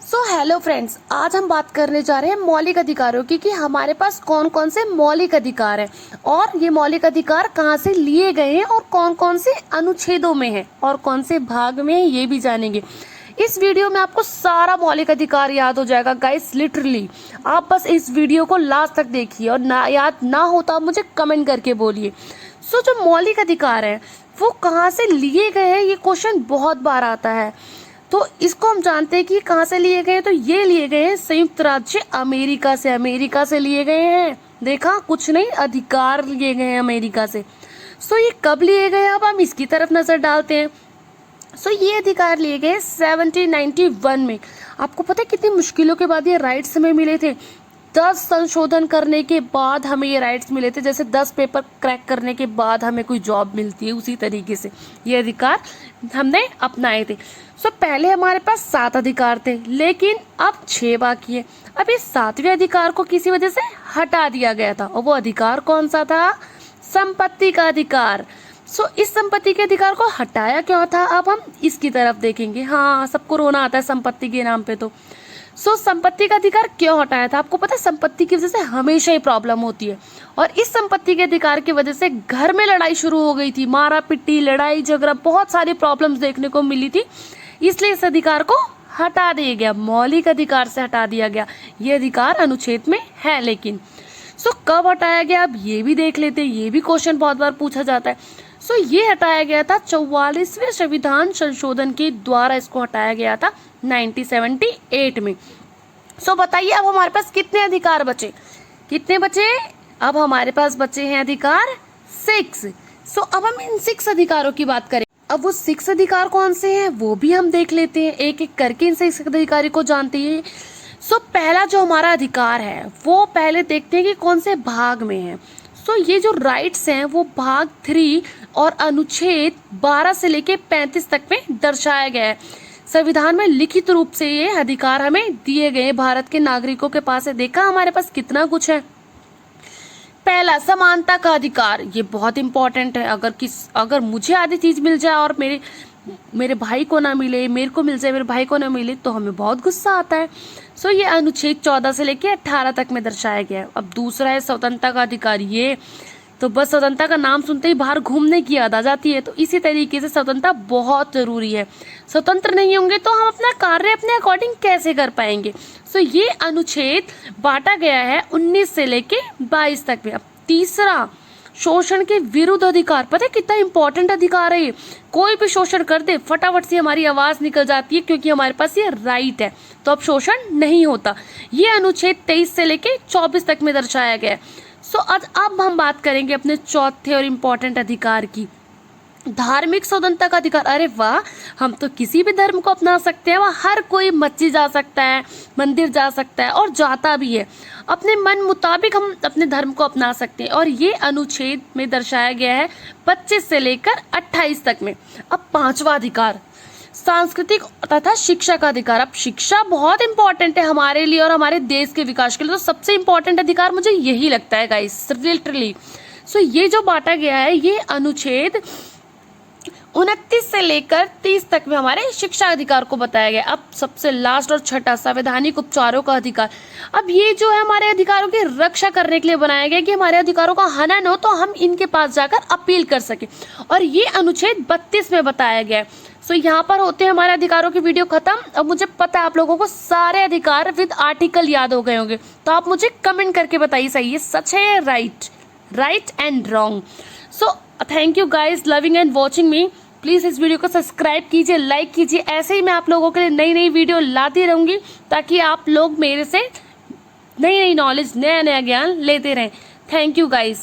Hello friends, आज हम बात करने जा रहे हैं मौलिक अधिकारों की कि हमारे पास कौन कौन से मौलिक अधिकार हैं और ये मौलिक अधिकार कहाँ से लिए गए हैं और कौन कौन से अनुच्छेदों में हैं और कौन से भाग में हैं, ये भी जानेंगे। इस वीडियो में आपको सारा मौलिक अधिकार याद हो जाएगा गाइस, लिटरली। आप बस इस वीडियो को लास्ट तक देखिए और ना याद ना हो तो आप मुझे कमेंट करके बोलिए। जो मौलिक अधिकार है वो कहाँ से लिए गए हैं, ये क्वेश्चन बहुत बार आता है। तो इसको हम जानते हैं कि कहाँ से लिए गए, तो ये लिए गए हैं संयुक्त राज्य अमेरिका से लिए गए हैं। देखा, कुछ नहीं, अधिकार लिए गए हैं अमेरिका से। ये कब लिए गए, अब हम इसकी तरफ नजर डालते हैं। ये अधिकार लिए गए 1791 में। आपको पता है कितनी मुश्किलों के बाद ये राइट्स हमें मिले थे। 10 संशोधन करने के बाद हमें ये राइट्स मिले थे। जैसे 10 पेपर क्रैक करने के बाद हमें कोई जॉब मिलती है, उसी तरीके से ये अधिकार हमने अपनाए थे। पहले हमारे पास 7 अधिकार थे, लेकिन अब 6 बाकी है। अब इस 7वें अधिकार को किसी वजह से हटा दिया गया था, और वो अधिकार कौन सा था? संपत्ति का अधिकार। इस संपत्ति के अधिकार को हटाया क्यों था, अब हम इसकी तरफ देखेंगे। हाँ, सबको रोना आता है संपत्ति के नाम पे। संपत्ति का अधिकार क्यों हटाया था? आपको पता है संपत्ति की वजह से हमेशा ही प्रॉब्लम होती है, और इस संपत्ति के अधिकार की वजह से घर में लड़ाई शुरू हो गई थी। मारा पिट्टी, लड़ाई झगड़ा, बहुत सारी प्रॉब्लम्स देखने को मिली थी। इसलिए इस अधिकार को हटा दिया गया, मौलिक अधिकार से हटा दिया गया। ये अधिकार अनुच्छेद में है, लेकिन कब हटाया गया, अब ये भी देख लेते हैं। ये भी क्वेश्चन बहुत बार पूछा जाता है। ये हटाया गया था 44वें संविधान संशोधन के द्वारा, इसको हटाया गया था 1978 में। बताइए अब हमारे पास कितने अधिकार बचे? कितने बचे? अब हमारे पास बचे हैं अधिकार 6। अब हम इन 6 अधिकारों की बात करें। अब वो 6 अधिकार कौन से हैं वो भी हम देख लेते हैं, एक एक करके इन 6 अधिकारी को जानते हैं। पहला जो हमारा अधिकार है वो पहले देखते हैं कि कौन से भाग में है। ये जो राइट्स हैं वो भाग 3 और अनुच्छेद 12 से लेके 35 तक में दर्शाया गया है। संविधान में लिखित रूप से ये अधिकार हमें दिए गए, भारत के नागरिकों के पास है। देखा हमारे पास कितना कुछ है। पहला, समानता का अधिकार। ये बहुत इंपॉर्टेंट है। अगर मुझे आधी चीज मिल जाए और मेरे भाई को ना मिले, मेरे को मिल जाए, मेरे भाई को ना मिले, तो हमें बहुत गुस्सा आता है। ये अनुच्छेद 14 से लेके 18 तक में दर्शाया गया है। अब दूसरा है स्वतंत्रता का अधिकार। ये तो बस स्वतंत्रता का नाम सुनते ही बाहर घूमने की याद आ जाती है। तो इसी तरीके से स्वतंत्रता बहुत जरूरी है। स्वतंत्र नहीं होंगे तो हम अपना कार्य अपने अकॉर्डिंग कैसे कर पाएंगे? ये अनुच्छेद बांटा गया है 19 से लेके 22 तक में। अब तीसरा, शोषण के विरुद्ध अधिकार। पता है कितना इंपॉर्टेंट अधिकार है ये? कोई भी शोषण कर दे, फटाफट से हमारी आवाज निकल जाती है, क्योंकि हमारे पास ये राइट है, तो अब शोषण नहीं होता। ये अनुच्छेद 23 से लेके 24 तक में दर्शाया गया है। अब हम बात करेंगे अपने चौथे और इम्पोर्टेंट अधिकार की, धार्मिक स्वतंत्रता का अधिकार। अरे वाह, हम तो किसी भी धर्म को अपना सकते हैं। वह हर कोई मस्जिद जा सकता है, मंदिर जा सकता है, और जाता भी है। अपने मन मुताबिक हम अपने धर्म को अपना सकते हैं, और ये अनुच्छेद में दर्शाया गया है 25 से लेकर 28 तक में। अब पांचवा अधिकार, सांस्कृतिक तथा शिक्षा का अधिकार। अब शिक्षा बहुत इंपॉर्टेंट है हमारे लिए और हमारे देश के विकास के लिए, तो सबसे इंपॉर्टेंट अधिकार मुझे यही लगता है गाइस, लिटरली। ये जो बांटा गया है, ये अनुच्छेद 29 से लेकर 30 तक में हमारे शिक्षा अधिकार को बताया गया। अब सबसे लास्ट और छठा, संवैधानिक उपचारों का अधिकार। अब ये जो है हमारे अधिकारों की रक्षा करने के लिए बनाया गया कि हमारे अधिकारों का हनन हो तो हम इनके पास जाकर अपील कर सके, और ये अनुच्छेद 32 में बताया गया है। यहाँ पर होते हैं हमारे अधिकारों की वीडियो खत्म। अब मुझे पता है आप लोगों को सारे अधिकार विद आर्टिकल याद हो गए होंगे, तो आप मुझे कमेंट करके बताइए सही है, सच है या right and wrong. Thank you guys, loving and watching me. Please इस वीडियो को सब्सक्राइब कीजिए, लाइक कीजिए। ऐसे ही मैं आप लोगों के लिए नई नई वीडियो लाती रहूंगी, ताकि आप लोग मेरे से नई नई नॉलेज, नया नया ज्ञान लेते रहें। Thank you guys.